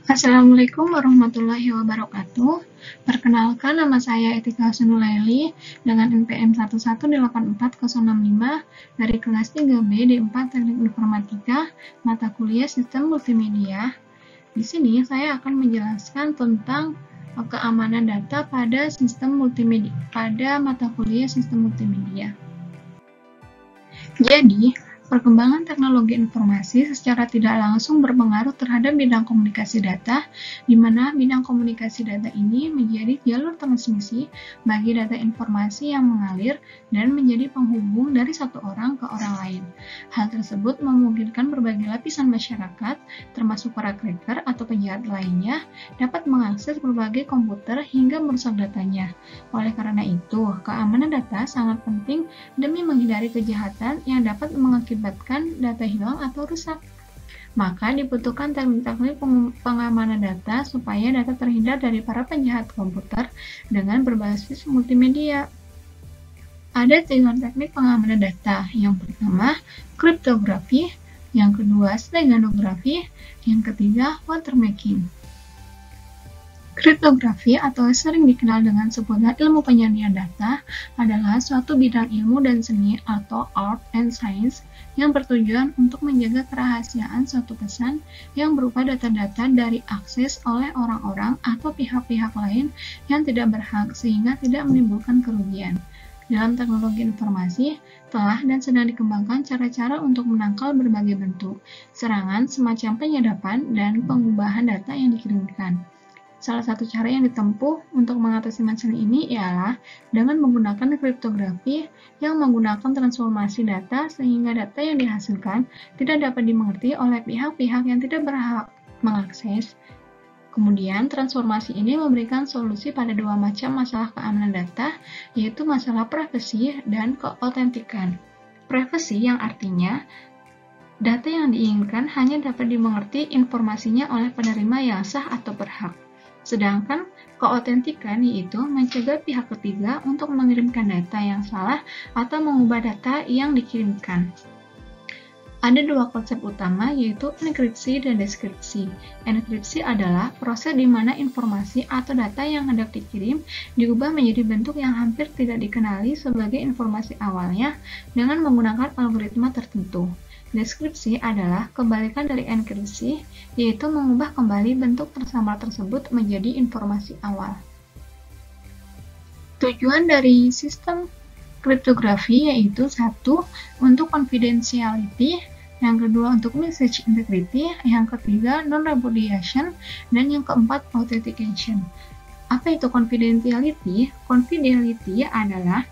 Assalamualaikum warahmatullahi wabarakatuh. Perkenalkan, nama saya Etika Sunulaili dengan NPM 1184065 dari kelas 3B D4 Teknik Informatika, mata kuliah Sistem Multimedia. Di sini saya akan menjelaskan tentang keamanan data pada sistem multimedia, pada mata kuliah Sistem Multimedia. Jadi, perkembangan teknologi informasi secara tidak langsung berpengaruh terhadap bidang komunikasi data, di mana bidang komunikasi data ini menjadi jalur transmisi bagi data informasi yang mengalir dan menjadi penghubung dari satu orang ke orang lain. Hal tersebut memungkinkan berbagai lapisan masyarakat, termasuk para cracker atau penjahat lainnya, dapat mengakses berbagai komputer hingga merusak datanya. Oleh karena itu, keamanan data sangat penting demi menghindari kejahatan yang dapat mengakibatkan data hilang atau rusak. Maka dibutuhkan teknik-teknik pengamanan data supaya data terhindar dari para penjahat komputer dengan berbasis multimedia. Ada 3 teknik pengamanan data. Yang pertama, kriptografi, yang kedua, steganografi, yang ketiga, watermarking. Kriptografi atau sering dikenal dengan sebutan ilmu penyandian data adalah suatu bidang ilmu dan seni atau art and science yang bertujuan untuk menjaga kerahasiaan suatu pesan yang berupa data-data dari akses oleh orang-orang atau pihak-pihak lain yang tidak berhak sehingga tidak menimbulkan kerugian. Dalam teknologi informasi, telah dan sedang dikembangkan cara-cara untuk menangkal berbagai bentuk serangan semacam penyadapan dan pengubahan data yang dikirimkan. Salah satu cara yang ditempuh untuk mengatasi masalah ini ialah dengan menggunakan kriptografi yang menggunakan transformasi data sehingga data yang dihasilkan tidak dapat dimengerti oleh pihak-pihak yang tidak berhak mengakses. Kemudian, transformasi ini memberikan solusi pada 2 macam masalah keamanan data, yaitu masalah privasi dan keautentikan. Privasi yang artinya data yang diinginkan hanya dapat dimengerti informasinya oleh penerima yang sah atau berhak. Sedangkan keautentikan yaitu mencegah pihak ketiga untuk mengirimkan data yang salah atau mengubah data yang dikirimkan. Ada 2 konsep utama yaitu enkripsi dan deskripsi. Enkripsi adalah proses di mana informasi atau data yang hendak dikirim diubah menjadi bentuk yang hampir tidak dikenali sebagai informasi awalnya dengan menggunakan algoritma tertentu. Deskripsi adalah kebalikan dari enkripsi, yaitu mengubah kembali bentuk tersamar tersebut menjadi informasi awal. Tujuan dari sistem kriptografi yaitu 1. Untuk confidentiality, yang kedua untuk message integrity, yang ketiga non-repudiation, dan yang keempat authentication. Apa itu confidentiality? Confidentiality adalah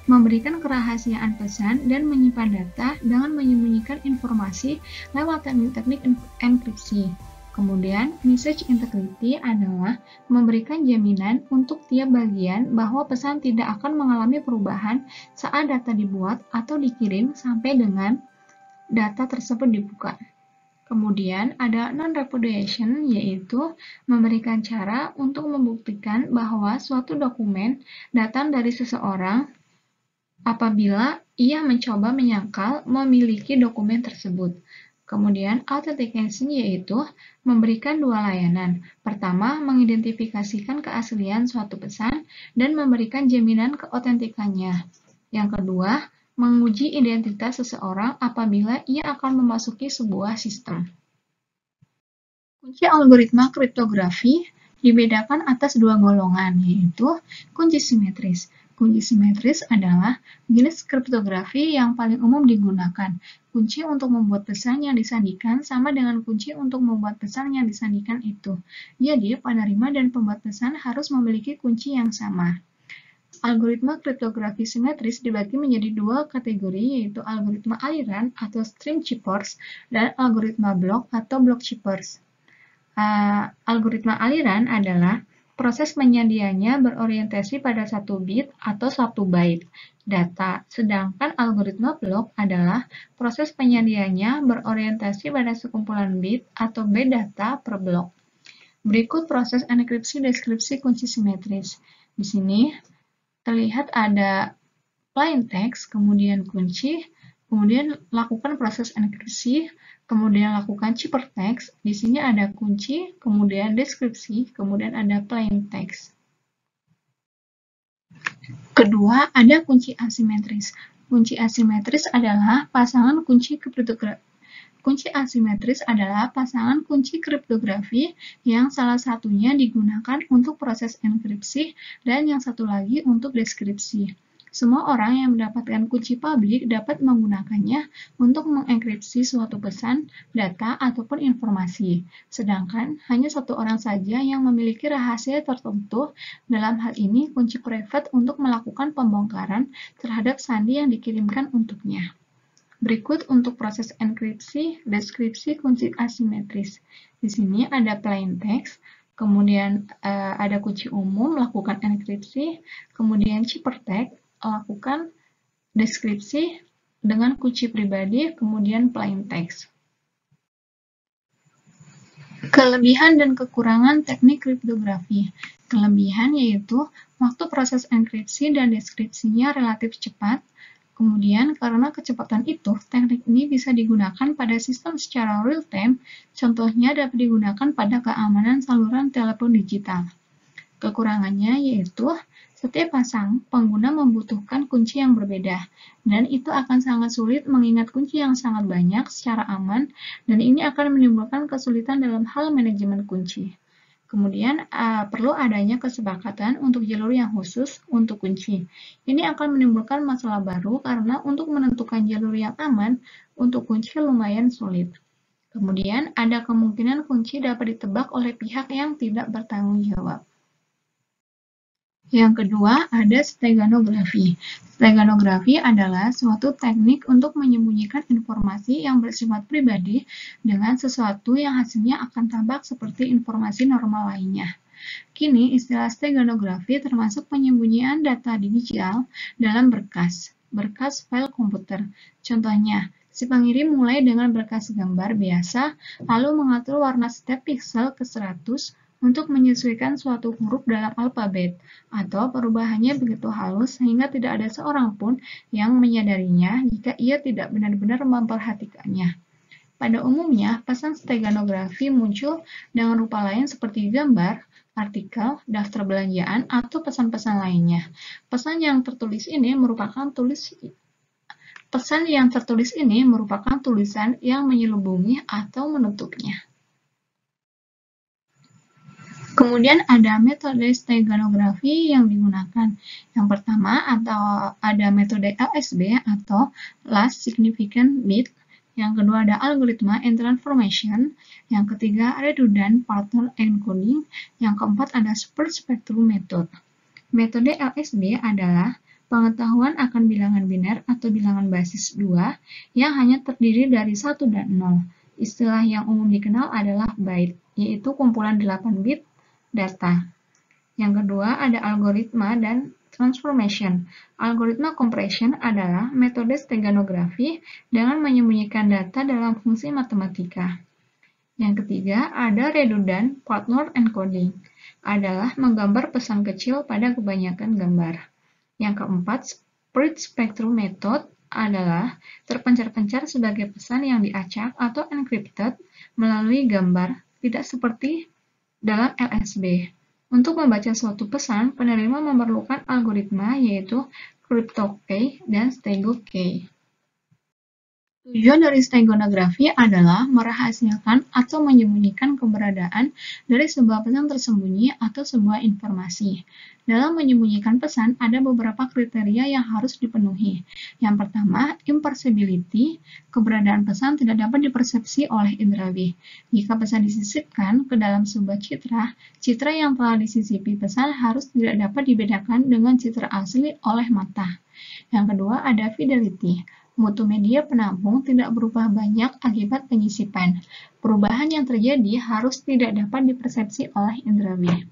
memberikan kerahasiaan pesan dan menyimpan data dengan menyembunyikan informasi lewat teknik-teknik enkripsi. Kemudian, message integrity adalah memberikan jaminan untuk tiap bagian bahwa pesan tidak akan mengalami perubahan saat data dibuat atau dikirim sampai dengan data tersebut dibuka. Kemudian ada non-repudiation, yaitu memberikan cara untuk membuktikan bahwa suatu dokumen datang dari seseorang apabila ia mencoba menyangkal memiliki dokumen tersebut. Kemudian, authentication yaitu memberikan 2 layanan. Pertama, mengidentifikasikan keaslian suatu pesan dan memberikan jaminan keautentikannya. Yang kedua, menguji identitas seseorang apabila ia akan memasuki sebuah sistem. Kunci algoritma kriptografi dibedakan atas 2 golongan, yaitu kunci simetris. Kunci simetris adalah jenis kriptografi yang paling umum digunakan. Kunci untuk membuat pesan yang disandikan sama dengan kunci untuk membuat pesan yang disandikan itu. Jadi, penerima dan pembuat pesan harus memiliki kunci yang sama. Algoritma kriptografi simetris dibagi menjadi 2 kategori, yaitu algoritma aliran atau stream chippers dan algoritma blok atau block chippers. Algoritma aliran adalah proses penyandiannya berorientasi pada 1 bit atau 1 byte data, sedangkan algoritma blok adalah proses penyandiannya berorientasi pada sekumpulan bit atau byte data per blok. Berikut proses enkripsi deskripsi kunci simetris. Di sini terlihat ada plain text, kemudian kunci, Kemudian lakukan proses enkripsi, kemudian lakukan ciphertext. Di sini ada kunci, kemudian deskripsi, kemudian ada plain text. Kedua, ada kunci asimetris. Kunci asimetris adalah pasangan kunci kriptografi. Kunci asimetris adalah pasangan kunci kriptografi yang salah satunya digunakan untuk proses enkripsi dan yang satu lagi untuk deskripsi. Semua orang yang mendapatkan kunci publik dapat menggunakannya untuk mengenkripsi suatu pesan, data, ataupun informasi. Sedangkan hanya satu orang saja yang memiliki rahasia tertentu, dalam hal ini kunci private untuk melakukan pembongkaran terhadap sandi yang dikirimkan untuknya. Berikut untuk proses enkripsi, deskripsi kunci asimetris. Di sini ada plain text, kemudian ada kunci umum, lakukan enkripsi, kemudian ciphertext, lakukan deskripsi dengan kunci pribadi, kemudian plain text. Kelebihan dan kekurangan teknik kriptografi. Kelebihan yaitu waktu proses enkripsi dan deskripsinya relatif cepat. Kemudian, karena kecepatan itu, teknik ini bisa digunakan pada sistem secara real-time, contohnya dapat digunakan pada keamanan saluran telepon digital. Kekurangannya yaitu, setiap pasang, pengguna membutuhkan kunci yang berbeda, dan itu akan sangat sulit mengingat kunci yang sangat banyak secara aman, dan ini akan menimbulkan kesulitan dalam hal manajemen kunci. Kemudian, perlu adanya kesepakatan untuk jalur yang khusus untuk kunci. Ini akan menimbulkan masalah baru karena untuk menentukan jalur yang aman untuk kunci lumayan sulit. Kemudian, ada kemungkinan kunci dapat ditebak oleh pihak yang tidak bertanggung jawab. Yang kedua, ada steganografi. Steganografi adalah suatu teknik untuk menyembunyikan informasi yang bersifat pribadi dengan sesuatu yang hasilnya akan tampak seperti informasi normal lainnya. Kini, istilah steganografi termasuk penyembunyian data digital dalam berkas file komputer. Contohnya, si pengirim mulai dengan berkas gambar biasa, lalu mengatur warna setiap pixel ke 100 untuk menyesuaikan suatu huruf dalam alfabet, atau perubahannya begitu halus sehingga tidak ada seorang pun yang menyadarinya jika ia tidak benar-benar memperhatikannya. Pada umumnya, pesan steganografi muncul dengan rupa lain seperti gambar, artikel, daftar belanjaan, atau pesan-pesan lainnya. Pesan yang tertulis ini merupakan tulisan yang menyelubungi atau menutupnya. Kemudian ada metode steganografi yang digunakan. Yang pertama ada metode LSB atau Last Significant Bit. Yang kedua ada algoritma and transformation. Yang ketiga redundant pattern encoding. Yang keempat ada spread spectrum method. Metode LSB adalah pengetahuan akan bilangan biner atau bilangan basis 2 yang hanya terdiri dari 1 dan 0. Istilah yang umum dikenal adalah byte, yaitu kumpulan 8 bit data. Yang kedua ada algoritma dan transformation. Algoritma compression adalah metode steganografi dengan menyembunyikan data dalam fungsi matematika. Yang ketiga ada redundant pattern encoding, adalah menggambar pesan kecil pada kebanyakan gambar. Yang keempat, spread spectrum method adalah terpencar-pencar sebagai pesan yang diacak atau encrypted melalui gambar, tidak seperti dalam LSB. Untuk membaca suatu pesan, penerima memerlukan algoritma yaitu cryptokey dan stegokey. Tujuan dari steganografi adalah merahasiakan atau menyembunyikan keberadaan dari sebuah pesan tersembunyi atau sebuah informasi. Dalam menyembunyikan pesan, ada beberapa kriteria yang harus dipenuhi. Yang pertama, imperceptibility. Keberadaan pesan tidak dapat dipersepsi oleh indrawi. Jika pesan disisipkan ke dalam sebuah citra yang telah disisipi pesan harus tidak dapat dibedakan dengan citra asli oleh mata. Yang kedua, ada fidelity. Mutu media penampung tidak berubah banyak akibat penyisipan. Perubahan yang terjadi harus tidak dapat dipersepsi oleh indrawi.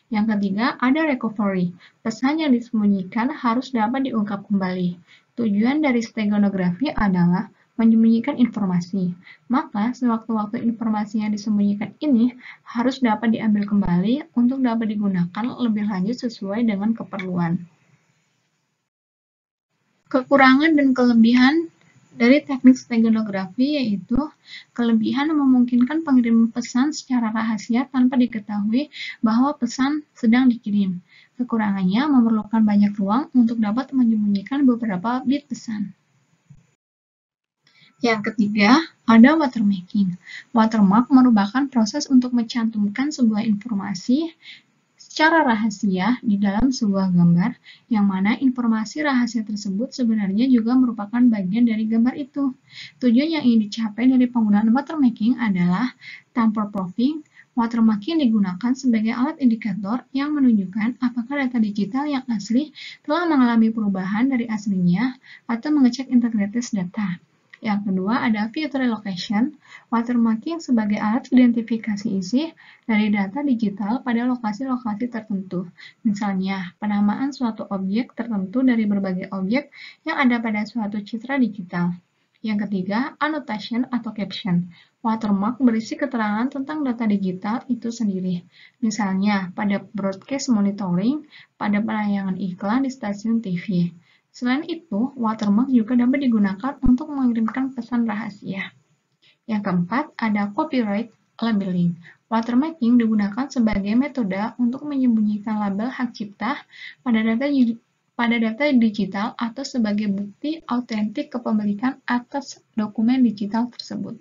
Yang ketiga, ada recovery. Pesan yang disembunyikan harus dapat diungkap kembali. Tujuan dari steganografi adalah menyembunyikan informasi. Maka, sewaktu-waktu informasi yang disembunyikan ini harus dapat diambil kembali untuk dapat digunakan lebih lanjut sesuai dengan keperluan. Kekurangan dan kelebihan Dari teknik stenografi yaitu kelebihan memungkinkan pengiriman pesan secara rahasia tanpa diketahui bahwa pesan sedang dikirim. Kekurangannya memerlukan banyak ruang untuk dapat menyembunyikan beberapa bit pesan. Yang ketiga, ada watermarking. Watermark merupakan proses untuk mencantumkan sebuah informasi secara rahasia di dalam sebuah gambar, yang mana informasi rahasia tersebut sebenarnya juga merupakan bagian dari gambar itu. Tujuan yang ingin dicapai dari penggunaan watermarking adalah tamper-proofing. Watermarking digunakan sebagai alat indikator yang menunjukkan apakah data digital yang asli telah mengalami perubahan dari aslinya atau mengecek integritas data. Yang kedua ada filter location. Watermarking sebagai alat identifikasi isi dari data digital pada lokasi-lokasi tertentu. Misalnya, penamaan suatu objek tertentu dari berbagai objek yang ada pada suatu citra digital. Yang ketiga, annotation atau caption. Watermark berisi keterangan tentang data digital itu sendiri. Misalnya, pada broadcast monitoring, pada penayangan iklan di stasiun TV. Selain itu, watermark juga dapat digunakan untuk mengirimkan pesan rahasia. Yang keempat, ada copyright labeling. Watermarking digunakan sebagai metode untuk menyembunyikan label hak cipta pada data digital atau sebagai bukti autentik kepemilikan atas dokumen digital tersebut.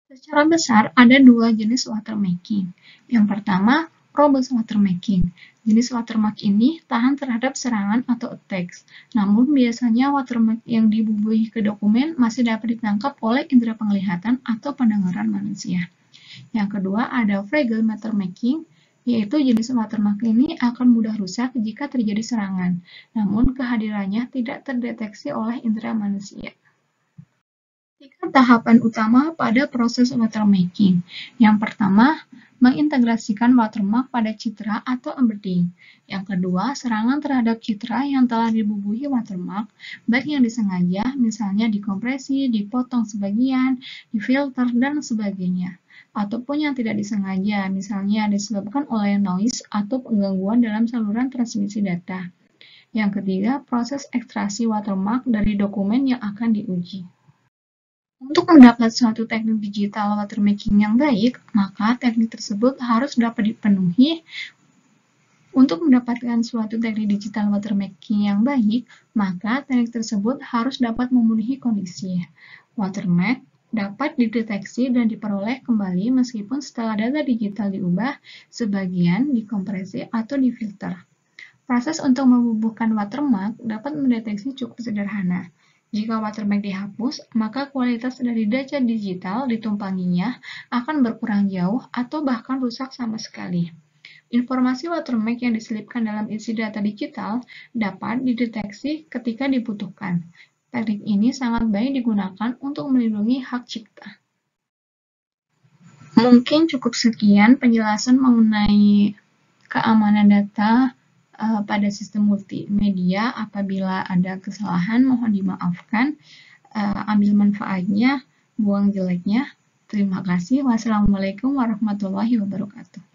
Secara besar, ada dua jenis watermarking. Yang pertama, robust watermarking. Jenis watermark ini tahan terhadap serangan atau attacks. Namun, biasanya watermark yang dibubuhi ke dokumen masih dapat ditangkap oleh indera penglihatan atau pendengaran manusia. Yang kedua, ada fragile watermarking, yaitu jenis watermark ini akan mudah rusak jika terjadi serangan. Namun, kehadirannya tidak terdeteksi oleh indera manusia. 3 tahapan utama pada proses watermarking. Yang pertama, mengintegrasikan watermark pada citra atau embedding. Yang kedua, serangan terhadap citra yang telah dibubuhi watermark, baik yang disengaja, misalnya dikompresi, dipotong sebagian, difilter, dan sebagainya. Ataupun yang tidak disengaja, misalnya disebabkan oleh noise atau gangguan dalam saluran transmisi data. Yang ketiga, proses ekstraksi watermark dari dokumen yang akan diuji. Untuk mendapat suatu teknik digital watermarking yang baik, maka teknik tersebut harus dapat dipenuhi. Untuk mendapatkan suatu teknik digital watermarking yang baik, maka teknik tersebut harus dapat memenuhi kondisi. Watermark dapat dideteksi dan diperoleh kembali meskipun setelah data digital diubah, sebagian dikompresi atau difilter. Proses untuk membubuhkan watermark dapat mendeteksi cukup sederhana. Jika watermark dihapus, maka kualitas dari data digital ditumpanginya akan berkurang jauh atau bahkan rusak sama sekali. Informasi watermark yang diselipkan dalam isi data digital dapat dideteksi ketika dibutuhkan. Teknik ini sangat baik digunakan untuk melindungi hak cipta. Mungkin cukup sekian penjelasan mengenai keamanan data pada sistem multimedia. Apabila ada kesalahan, mohon dimaafkan. Ambil manfaatnya, buang jeleknya. Terima kasih. Wassalamualaikum warahmatullahi wabarakatuh.